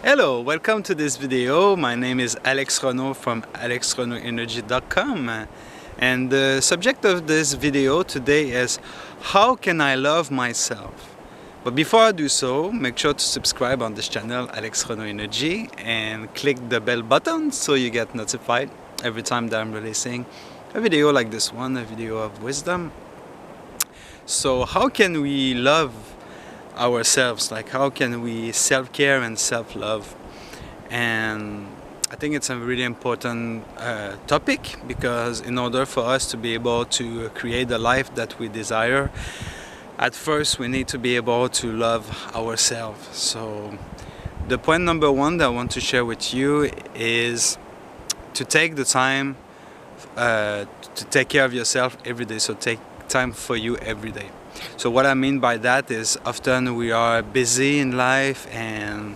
Hello, welcome to this video. My name is Alex Renaud from alexrenaudenergy.com, and the subject of this video today is how can I love myself? But before I do so, make sure to subscribe on this channel, Alex Renaud Energy, and click the bell button so you get notified every time that I'm releasing a video like this one, a video of wisdom. So how can we love ourselves? Like, how can we self-care and self-love? And I think it's a really important topic, because in order for us to be able to create the life that we desire, at first we need to be able to love ourselves. So the point number one that I want to share with you is to take the time to take care of yourself every day. So take time for you every day. So what I mean by that is, often we are busy in life and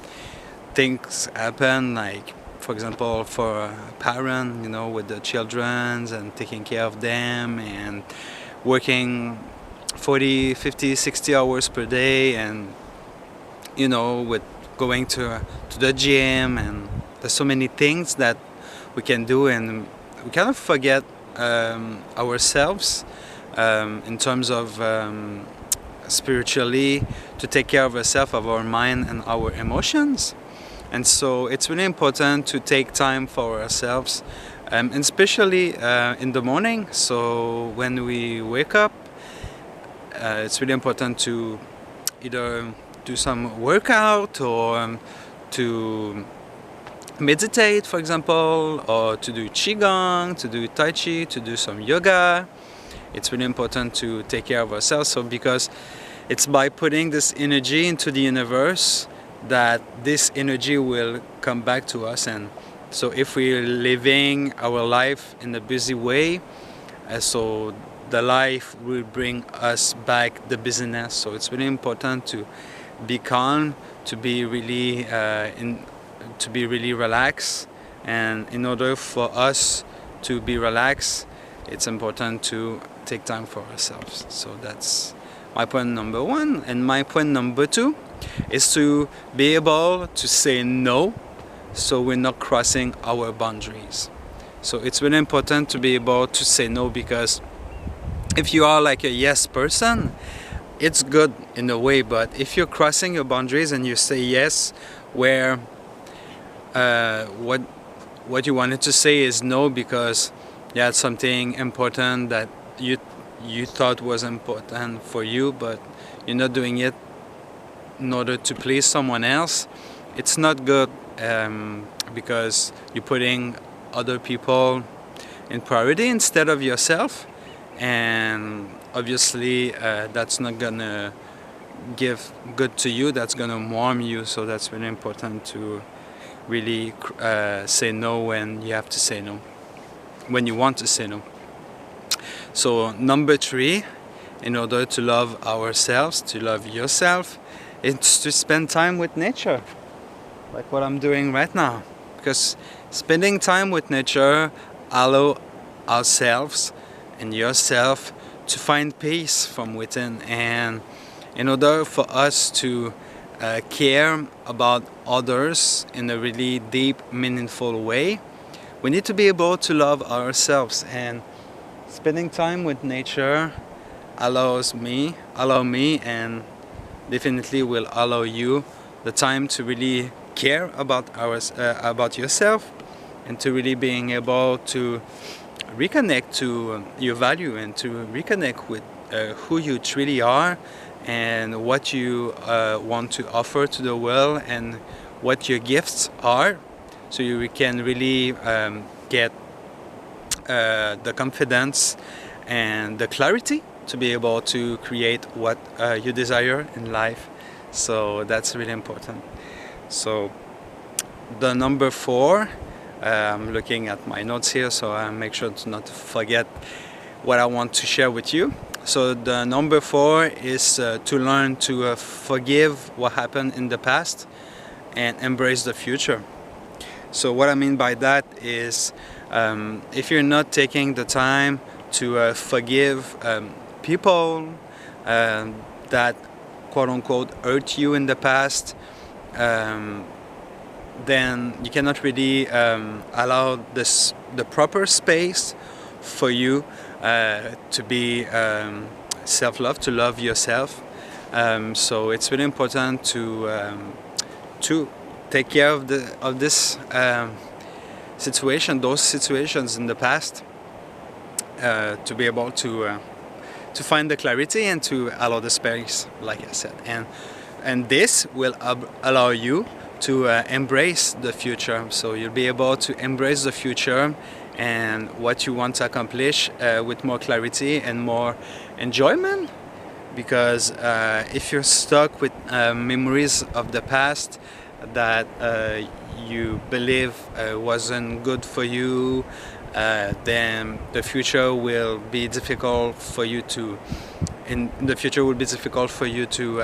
things happen, like for example for a parent, with the children and taking care of them and working 40, 50, 60 hours per day, and with going to the gym, and there's so many things that we can do, and we kind of forget ourselves in terms of spiritually, to take care of ourselves, of our mind and our emotions. And so it's really important to take time for ourselves, and especially in the morning. So when we wake up, it's really important to either do some workout, or to meditate, for example, or to do qigong, to do tai chi, to do some yoga. It's really important to take care of ourselves. So because it's by putting this energy into the universe that this energy will come back to us. And so if we're living our life in a busy way, so the life will bring us back the busyness. So it's really important to be calm, to be really relaxed. And in order for us to be relaxed, it's important to take time for ourselves. So that's my point number one. And my point number two is to be able to say no, so we're not crossing our boundaries. So it's really important to be able to say no, because if you are like a yes person, it's good in a way, but if you're crossing your boundaries and you say yes where what you wanted to say is no, because you had something important that you thought was important for you, but you're not doing it in order to please someone else, it's not good, because you're putting other people in priority instead of yourself, and obviously that's not gonna give good to you, that's gonna harm you. So that's really important to really say no when you have to say no, when you want to say no. So number three, in order to love ourselves, to love yourself, it's to spend time with nature, like what I'm doing right now. Because spending time with nature allow ourselves and yourself to find peace from within. And in order for us to care about others in a really deep, meaningful way, we need to be able to love ourselves. And spending time with nature allow me, and definitely will allow you the time to really care about yourself, and to really being able to reconnect to your value, and to reconnect with who you truly are, and what you want to offer to the world, and what your gifts are, so you can really get the confidence and the clarity to be able to create what you desire in life. So that's really important. So the number four, I'm looking at my notes here, so I make sure to not forget what I want to share with you. So the number four is to learn to forgive what happened in the past and embrace the future. So what I mean by that is, if you're not taking the time to forgive people that quote-unquote hurt you in the past, then you cannot really allow the proper space for you to be self-love, to love yourself. So it's really important to take care of this situation, those situations in the past, to be able to find the clarity and to allow the space, like I said, and this will allow you to embrace the future. So you'll be able to embrace the future and what you want to accomplish with more clarity and more enjoyment. Because if you're stuck with memories of the past that you believe wasn't good for you, then the future will be difficult for you to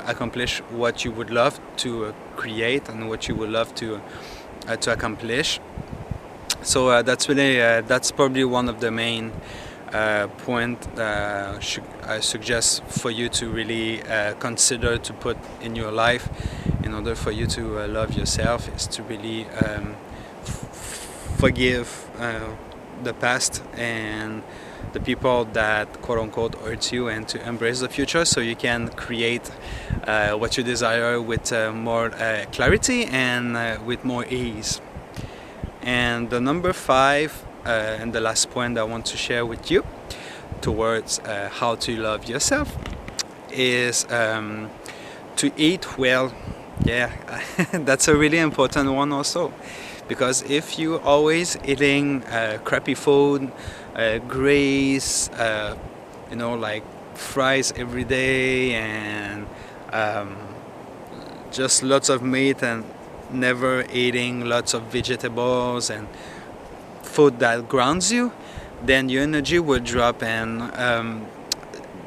accomplish what you would love to create and what you would love to accomplish. So that's probably one of the main point I suggest for you to really consider to put in your life in order for you to love yourself, is to really forgive the past and the people that quote-unquote hurt you, and to embrace the future so you can create what you desire with more clarity and with more ease. And the number 5 and the last point I want to share with you towards how to love yourself is to eat well. Yeah, that's a really important one also, because if you always eating crappy food, grease, like fries every day, and just lots of meat, and never eating lots of vegetables and food that grounds you, then your energy will drop. And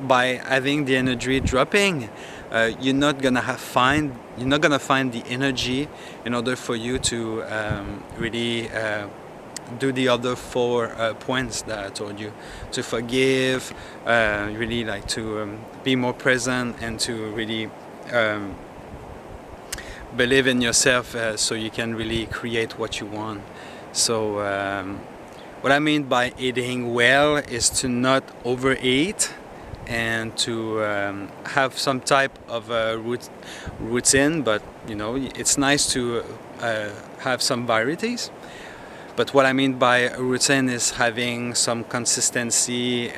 by having the energy dropping, you're not gonna find the energy in order for you to really do the other 4 points that I told you: to forgive, really like to be more present, and to really believe in yourself, so you can really create what you want. So what I mean by eating well is to not overeat, and to have some type of routine, but it's nice to have some varieties. But what I mean by a routine is having some consistency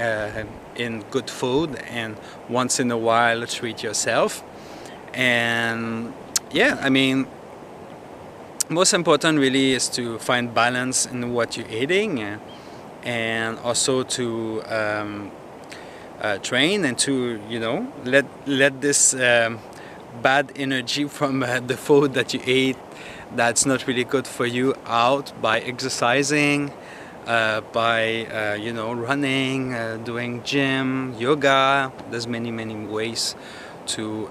in good food, and once in a while treat yourself. And yeah, I mean, most important really is to find balance in what you're eating, and also to train, and to let this bad energy from the food that you eat that's not really good for you out by exercising, by running, doing gym, yoga. There's many ways to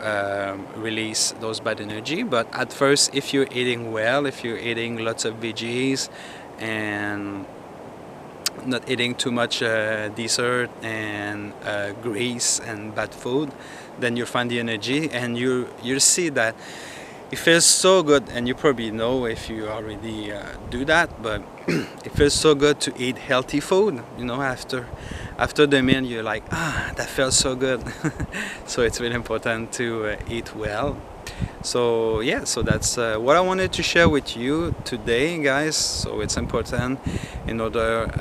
release those bad energy. But at first, if you're eating well, if you're eating lots of veggies and not eating too much dessert and grease and bad food, then you'll find the energy, and you'll see that it feels so good. And you probably know if you already do that, but it feels so good to eat healthy food. After the meal, you're like, that felt so good. So it's really important to eat well. So yeah, so that's what I wanted to share with you today, guys. So it's important in order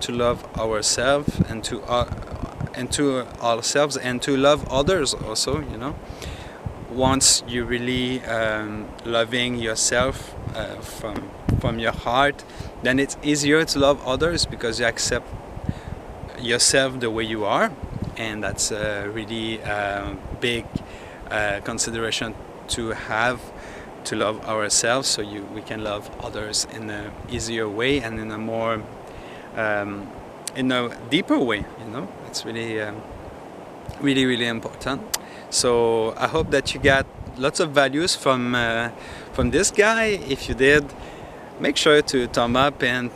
to love ourselves, and to ourselves, and to love others also. Once you really loving yourself from your heart, then it's easier to love others, because you accept yourself the way you are, and that's a really big consideration to have, to love ourselves, so we can love others in an easier way, and in a more in a deeper way. It's really really important. So I hope that you got lots of values from this guy. If you did, make sure to thumb up, and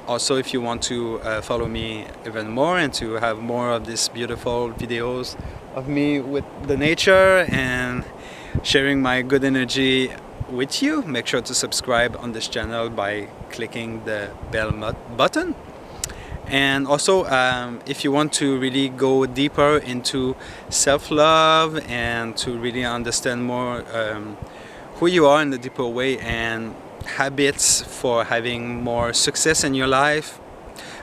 also if you want to follow me even more, and to have more of these beautiful videos of me with the nature, and sharing my good energy with you. Make sure to subscribe on this channel by clicking the bell button. And also, if you want to really go deeper into self-love and to really understand more who you are in a deeper way and habits for having more success in your life,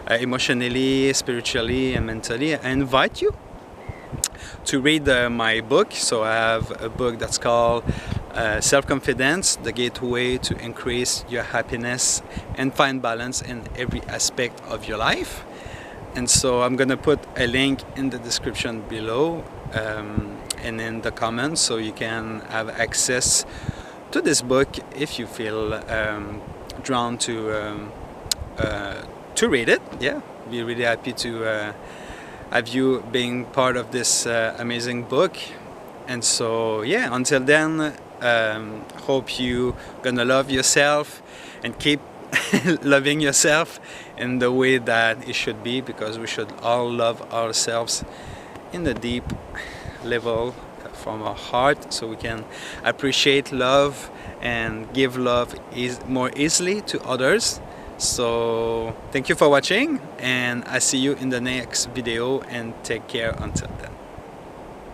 emotionally, spiritually, and mentally, I invite you to read my book. So I have a book that's called Self-Confidence, the Gateway to Increase Your Happiness and Find Balance in Every Aspect of Your Life. And so I'm gonna put a link in the description below and in the comments, so you can have access to this book if you feel drawn to read it. Yeah, be really happy to have you being part of this amazing book. And so yeah, until then, hope you gonna love yourself and keep loving yourself in the way that it should be, because we should all love ourselves in the deep level from our heart, so we can appreciate love and give love more easily to others. So thank you for watching, and I see you in the next video, and take care until then.